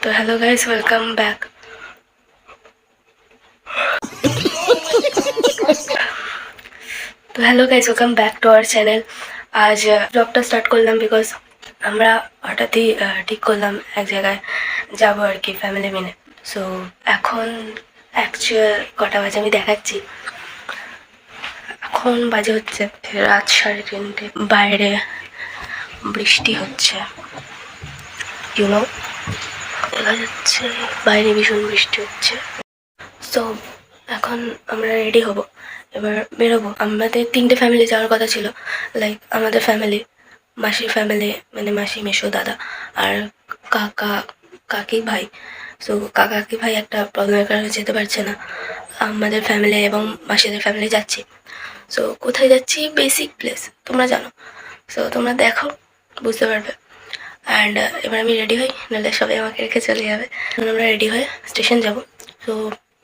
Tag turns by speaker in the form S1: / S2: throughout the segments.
S1: तो hello guys, welcome back. তো hello guys, welcome back to our channel. আজ ব্লগটা স্টার্ট করলাম বিকজ আমরা হঠাৎই ঠিক করলাম এক জায়গায় যাবো আর কি, ফ্যামিলি মিলে। সো এখন অ্যাকচুয়াল কটা বাজে আমি দেখাচ্ছি। এখন বাজে হচ্ছে রাত 3:30। বাইরে বৃষ্টি হচ্ছে, ইউনো দেখা যাচ্ছে বাইরে ভীষণ বৃষ্টি হচ্ছে। সো এখন আমরা রেডি হব, এবার বেরোবো। আমাদের 3টে ফ্যামিলি যাওয়ার কথা ছিল, লাইক আমাদের ফ্যামিলি, মাসির ফ্যামিলি মানে মাসি, মেসো, দাদা আর কাকা কাকি ভাই। সো কাকা কাকি ভাই একটা প্রবলেমের কারণে যেতে পারছে না। আমাদের ফ্যামিলি এবং মাসিদের ফ্যামিলি যাচ্ছি। সো কোথায় যাচ্ছি? বেসিক প্লেস, তোমরা জানো। সো তোমরা দেখো, বুঝতে পারবে। অ্যান্ড এবার আমি রেডি হই, নাহলে সবাই আমাকে রেখে চলে যাবে। আমরা রেডি হয়ে স্টেশন যাব। তো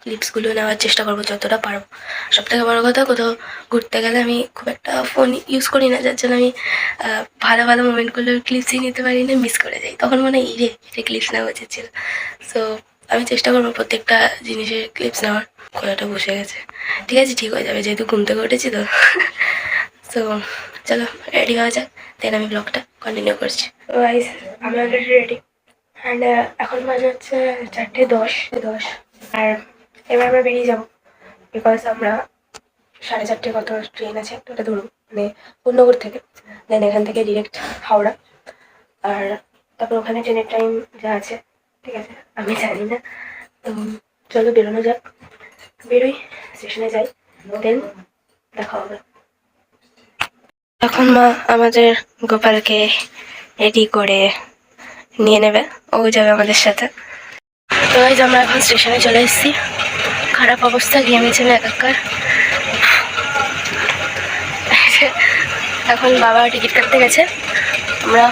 S1: ক্লিপসগুলো নেওয়ার চেষ্টা করবো যতটা পারবো। সব থেকে বড়ো কথা, কোথাও ঘুরতে গেলে আমি খুব একটা ফোন ইউজ করি না, যার জন্য আমি ভালো ভালো মোমেন্টগুলোর ক্লিপসই নিতে পারি না, মিস করে যাই। তখন মনে হয় এটা ক্লিপস নেওয়া উচিত ছিল। সো আমি চেষ্টা করবো প্রত্যেকটা জিনিসের ক্লিপস নেওয়ার। খোলাটা বসে গেছে, ঠিক আছে, ঠিক হয়ে যাবে, যেহেতু ঘুম থেকে উঠেছি তো। সো চলো রেডি হওয়া যাক, দেন আমি ব্লগটা কন্টিনিউ করছি। গাইস, আমি অলরেডি রেডি। অ্যান্ড এখন বাজে হচ্ছে 4:10। আর এবার আমরা বেরিয়ে যাবো, বিকজ আমরা 4:30 কত ট্রেন আছে, তো ওটা ধরুন মানে কোন্নগর থেকে, দেন এখান থেকে ডিরেক্ট হাওড়া। আর তারপর ওখানে ট্রেনের টাইম যা আছে, ঠিক আছে, আমি জানি না। তো চলো বেরোনো যাক, বেরোই, স্টেশনে যাই, দেন দেখা হবে। এখন মা আমাদের গোপালকে রেডি করে নিয়ে নেবে, ও যাবে আমাদের সাথে। তো আমরা এখন স্টেশনে চলে এসেছি। খারাপ অবস্থা, ঘেমেছে না একাকার। এখন বাবা টিকিট কাটতে গেছে, আমরা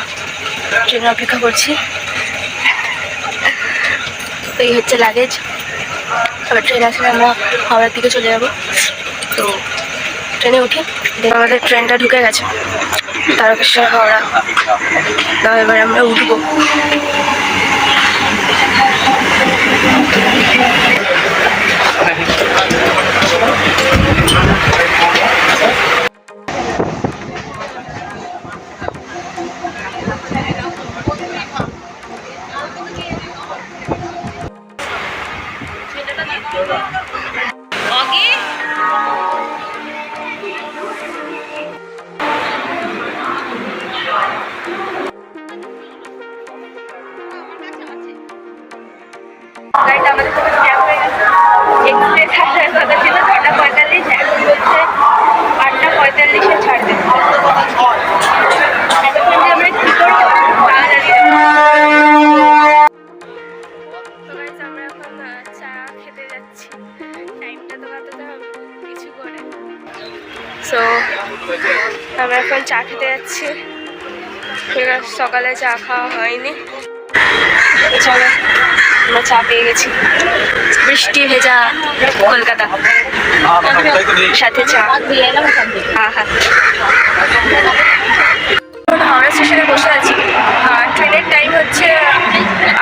S1: ট্রেনে অপেক্ষা করছি। এই হচ্ছে লাগেজ। আবার ট্রেন আসলে আমরা হাওড়ার দিকে চলে যাবো। তো ট্রেনে উঠি, আমাদের ট্রেনটা ঢুকে গেছে তারকেশ্বর হাওড়া। তো এবার আমরা উঠবো। গাড়িটা আমাদের সাথে স্ক্যাম হয়ে গেছে। এক্সপ্রেস আসার কথা ছিল 6:45, এখন বলছে 8:45-এ ছাড়বে। এতক্ষণ যে আমরা কি করবো তা জানি না। আমরা এখন চা খেতে যাচ্ছি, টাইমটা তো কাটাতে হবে কিছু করে। সো আমরা এখন চা খেতে যাচ্ছি, ঠিক আছে, সকালে চা খাওয়া হয়নি। চলো, আমরা চা পেয়ে গেছি, বৃষ্টি ভেজা কলকাতা, সাথে চা। হাওড়া স্টেশনে বসে আছি। ট্রেনের টাইম হচ্ছে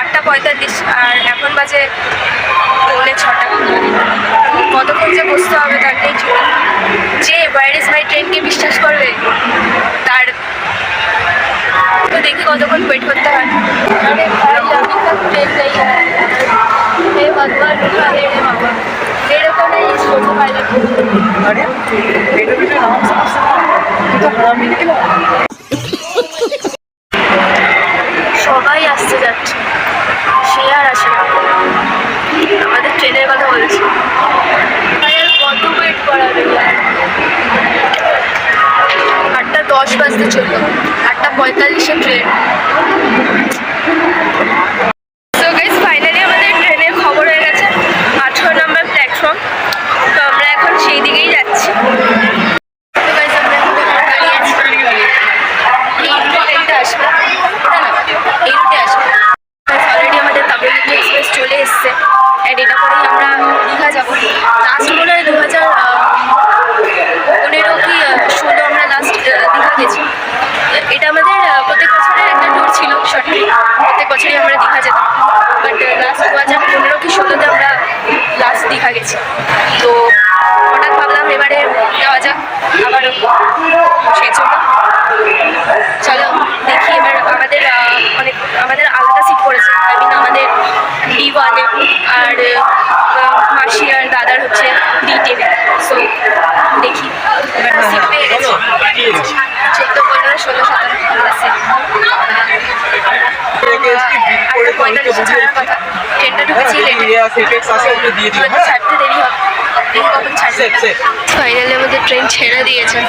S1: 8:45 আর এখন বাজে 6:45। কতক্ষণ যে বসতে হবে তার নেই ঠিক। যে ওয়্যার ইজ মাই ট্রেনকে বিশ্বাস করবে, তার তো দেখি কতক্ষণ ওয়েট করতে হয়। সবাই আসতে যাচ্ছে, সে আর আসে না। আমাদের ট্রেনের কথা বলছি, কত ওয়েট করাবে। 8:10 বাজতে চললো, 8:45-এ ট্রেন। সো গাইস, ফাইনালি আমাদের ট্রেনের খবর হয়ে গেছে, 18 নম্বর প্ল্যাটফর্ম। তো আমরা এখন সেই দিকেই যাচ্ছি। তো গাইস, আমরা এখন দাঁড়িয়ে আছি, এই ট্রেনটা আসবে, এই রুটে আসবে। অলরেডি আমাদের তামিলনাড়ু এক্সপ্রেস চলে এসছে, অ্যান্ড এটা করেই আমরা দীঘা যাবো। লাস্ট মনে হয় 2015 কি 16 আমরা লাস্ট দীঘা গেছি। এটা আমাদের প্রত্যেক বছরের একটা ট্যুর ছিল, শর্ট ট্রিপ। প্রত্যেক বছর আর মাসি আর দাদার হচ্ছে D10 সো দেখি এবার সিট পেয়ে গেছি 14, 15, 16, 17 45 ছাড়ার কথা ট্রেনটা ঢুকেছি ছাড়তে দেরি হবে দেখি কখন ছাড়ছে ফাইনালি আমাদের ট্রেন ছেড়ে দিয়েছে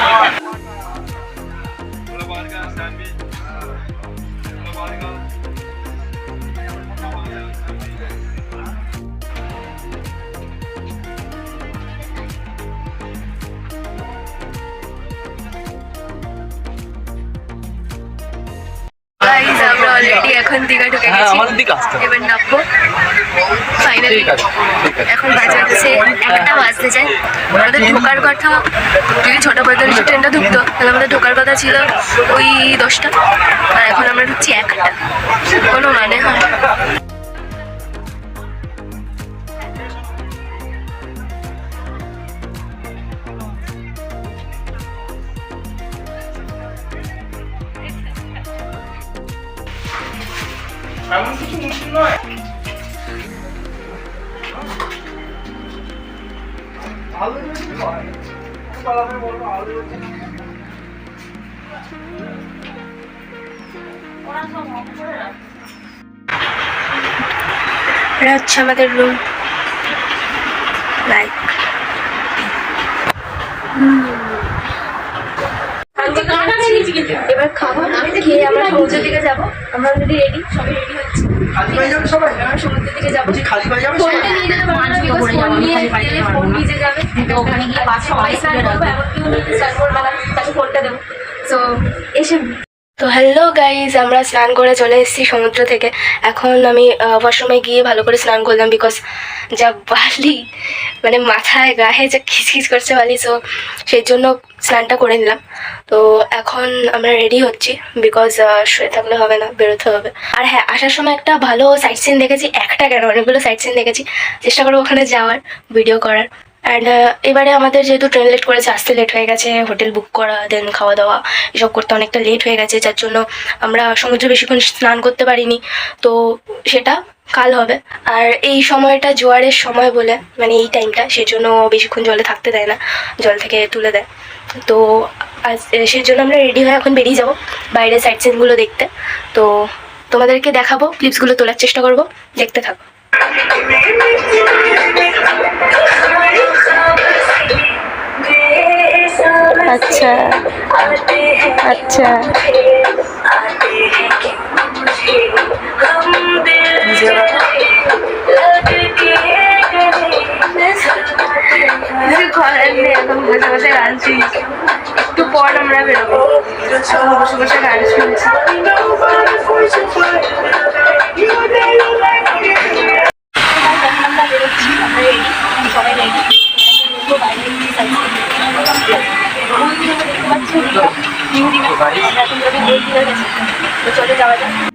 S1: আমরা অলরেডি এখন দীঘা ঢুকে গেছি এবার নামবো ফাইনালি এখন বাজে হচ্ছে 1টা বাজতে যায় আমাদের ঢোকার কথা যদি 6:45 ট্রেনটা ঢুকতো তাহলে আমাদের ঢোকার কথা ছিল ওই 10টা আর এখন আমরা ঢুকছি 1টা কোনো মানে হয়
S2: এমন কিছু মুশকিল নয় আলু যদি হয় পালাবে বলবো আলু
S1: এটা হচ্ছে আমাদের রুম লাইক এবার খাবো খেয়ে আমরা সমুদ্রের দিকে যাবো আমরা অলরেডি রেডি সবাই রেডি হচ্ছে আমরা সমুদ্রের দিকে যাবো ফোনটা নিয়ে গেলে ফোন নিয়ে গেলে ফোন ভিজে যাবে ওখানে গিয়ে সবাই স্নান করবো এমন কেউ নিতে স্নান করবে না তাকে ফোনটা দেবো তো এসে তো হ্যালো গাইজ আমরা স্নান করে চলে এসেছি সমুদ্র থেকে এখন আমি ওয়াশরুমে গিয়ে ভালো করে স্নান করলাম বিকজ যা বালি মানে মাথায় গায়ে যা খিচখিচ করছে বালি সো সেই জন্য স্নানটা করে নিলাম তো এখন আমরা রেডি হচ্ছি বিকজ শুয়ে থাকলে হবে না বেরোতে হবে আর হ্যাঁ আসার সময় একটা ভালো সাইট সিন দেখেছি একটা কেন অনেকগুলো সাইট সিন দেখেছি চেষ্টা করবো ওখানে যাওয়ার ভিডিও করার অ্যান্ড এবারে আমাদের যেহেতু ট্রেন লেট করেছে আসতে লেট হয়ে গেছে হোটেল বুক করা দেন খাওয়া দাওয়া এসব করতে অনেকটা লেট হয়ে গেছে যার জন্য আমরা সমুদ্রে বেশিক্ষণ স্নান করতে পারিনি তো সেটা কাল হবে আর এই সময়টা জোয়ারের সময় বলে মানে এই টাইমটা সেজন্য বেশিক্ষণ জলে থাকতে দেয় না জল থেকে তুলে দেয় তো সেই জন্য আমরা রেডি হয়ে এখন বেরিয়ে যাব বাইরে সাইট সিনগুলো দেখতে তো তোমাদেরকে দেখাবো ক্লিপসগুলো তোলার চেষ্টা করব দেখতে থাকো अच्छा अच्छा এখন বসে বসে গান শুনছি একটু পর আমরা বেরোবো বসে বসে গান শুনছি সবাই রেডি চলে যাওয়া যায়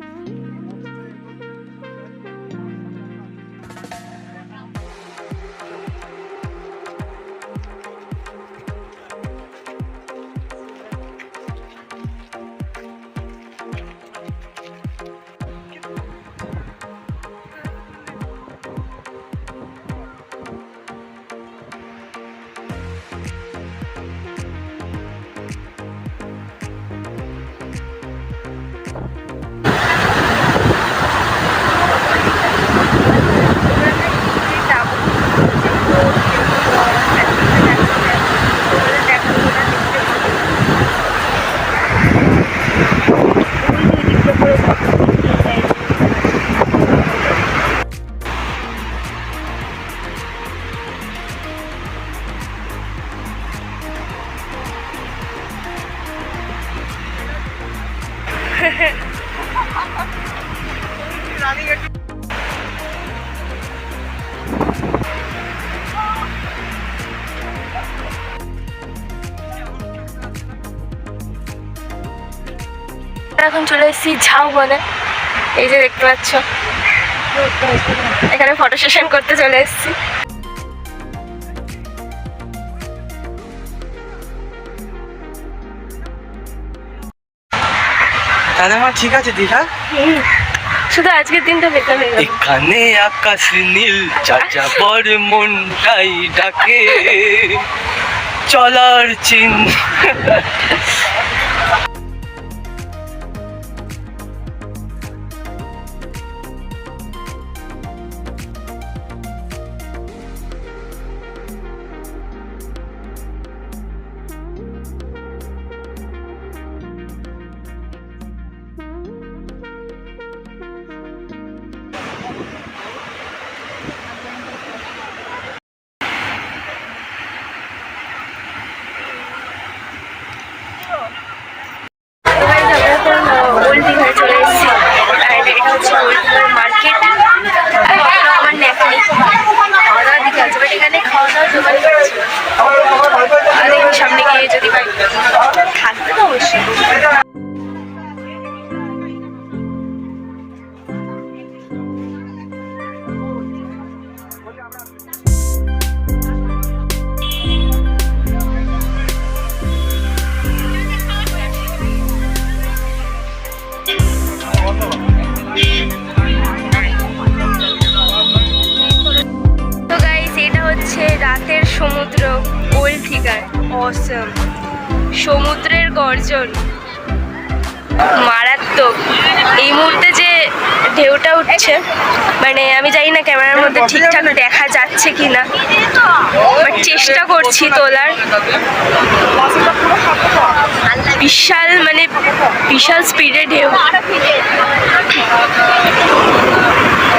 S1: এখন চলে এসেছি ঝাউবনে এই যে দেখতে পাচ্ছ এখানে ফটো সেশন করতে চলে এসেছি
S2: তাহলে আমার ঠিক আছে দীঘা
S1: শুধু আজকের দিনটা বেকার হয়ে গেল।
S2: এখানে আকাশ নীল যাযাবর মনটাই ডাকে চলার চিহ্ন।
S1: ওল্ড দীঘায় চলে এসেছি। আর এটা হচ্ছে ওল্ড দীঘার মার্কেট। আমার নেপালি খাওয়া দাওয়ার দিকে আছে, বাট এখানে খাওয়া দাওয়ার দোকান করেছিল। আর দেখি সামনে গিয়ে যদি পাই, থাকবে তো অবশ্যই। তো গাইস, এটা হচ্ছে রাতের সমুদ্র ওল্ড দীঘার। অসম সমুদ্রের গর্জন মারাত্মক। এই মুহূর্তে যে ঢেউটা উঠছে, মানে আমি জানি না ক্যামেরার মধ্যে ঠিকঠাক দেখা যাচ্ছে কিনা, বাট চেষ্টা করছি তোলার। বিশাল, মানে বিশাল স্পিডে ঢেউ,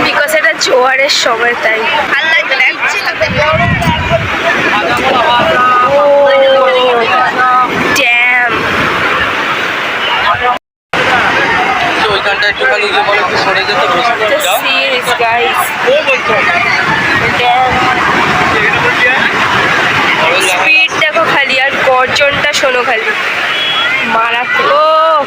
S1: বিকজ এটা জোয়ারের সময়, তাই ড্যাম।
S2: ওইখানটা একটুখানি গিয়ে বলে একটু সরে যেতে
S1: The sea is, guys. Damn. Speed দেখো খালি, আর গর্জনটা শোনো খালি, মারাত্মক।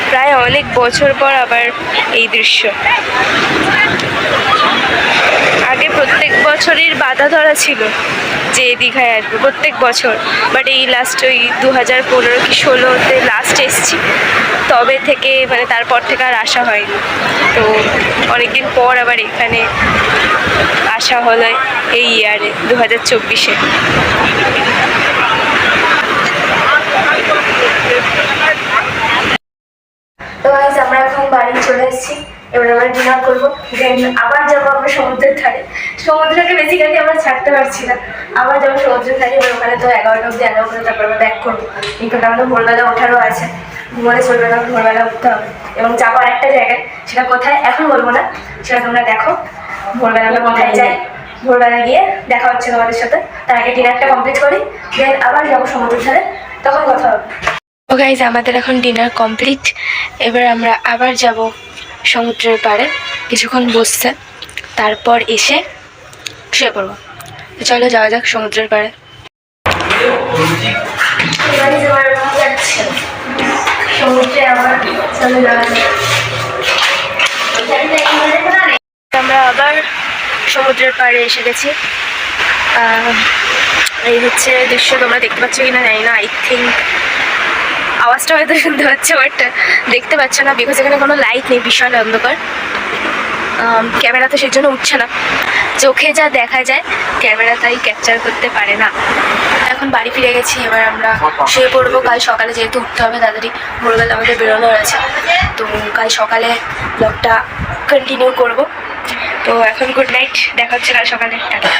S1: প্রায় অনেক বছর পর আবার এই দৃশ্য। আগে প্রত্যেক বছরই বাধা ধরা ছিল যে দীঘায় আসবে প্রত্যেক বছর, বাট এই লাস্ট ওই 2015 কি 16-তে লাস্ট এসছি, তবে থেকে মানে তারপর থেকে আর আসা হয়নি। তো অনেকদিন পর আবার এখানে আসা হলো এই ইয়ারে 2024-এ। তো গাইস, আমরা এখন বাড়ি চলে এসেছি। এবার আমরা ডিনার করবো, দেন আবার যাবো আমরা সমুদ্রের ধারে। সমুদ্রকে বেসিক্যালি আমরা ছাড়তে পারছি না, আবার যাবো সমুদ্রের ধারে। এবার ওখানে তো 11টা অব্দি অ্যালাউ করে তারপর আমরা ব্যাক করবো, কিন্তু আমাদের ভোরবেলা ওঠারও আছে। ঘুমালে চলবে না, ভোরবেলা উঠতে হবে। এবং যাবো আরেকটা জায়গায়, সেটা কোথায় এখন বলবো না, সেটা তোমরা দেখো। ভোরবেলা আমরা কোথায় যাই, ভোরবেলা গিয়ে দেখা হচ্ছে তোমাদের সাথে। তার আগে ডিনারটা কমপ্লিট করি, দেন আবার যাবো সমুদ্রের ধারে, তখন কথা হবে। ও গাইজ, আমাদের এখন ডিনার কমপ্লিট। এবার আমরা আবার যাব সমুদ্রের পাড়ে কিছুক্ষণ বসতে, তারপর এসে শুয়ে পড়বো। তো চলো যাওয়া যাক সমুদ্রের পাড়ে। সমুদ্রে আবার চলে যাওয়া যাক। আমরা আবার সমুদ্রের পাড়ে এসে গেছি। এই হচ্ছে দৃশ্য, তোমরা দেখতে পাচ্ছ কিনা জানি না। আই থিঙ্ক আওয়াজটা হয়তো শুনতে পাচ্ছে, বাট দেখতে পাচ্ছ না, বিকজ এখানে কোনো লাইট নেই, বিশাল অন্ধকার। ক্যামেরা তো সেই জন্য উঠছে না, চোখে যা দেখা যায় ক্যামেরা তাই ক্যাপচার করতে পারে না। এখন বাড়ি ফিরে গেছি, এবার আমরা শুয়ে পড়বো। কাল সকালে যেহেতু উঠতে হবে তাড়াতাড়ি, ভোরবেলা আমাদের বেরোনোর আছে, তো কাল সকালে ব্লগটা কন্টিনিউ করব। তো এখন গুড নাইট, দেখা হচ্ছে কাল সকালে, টাটা।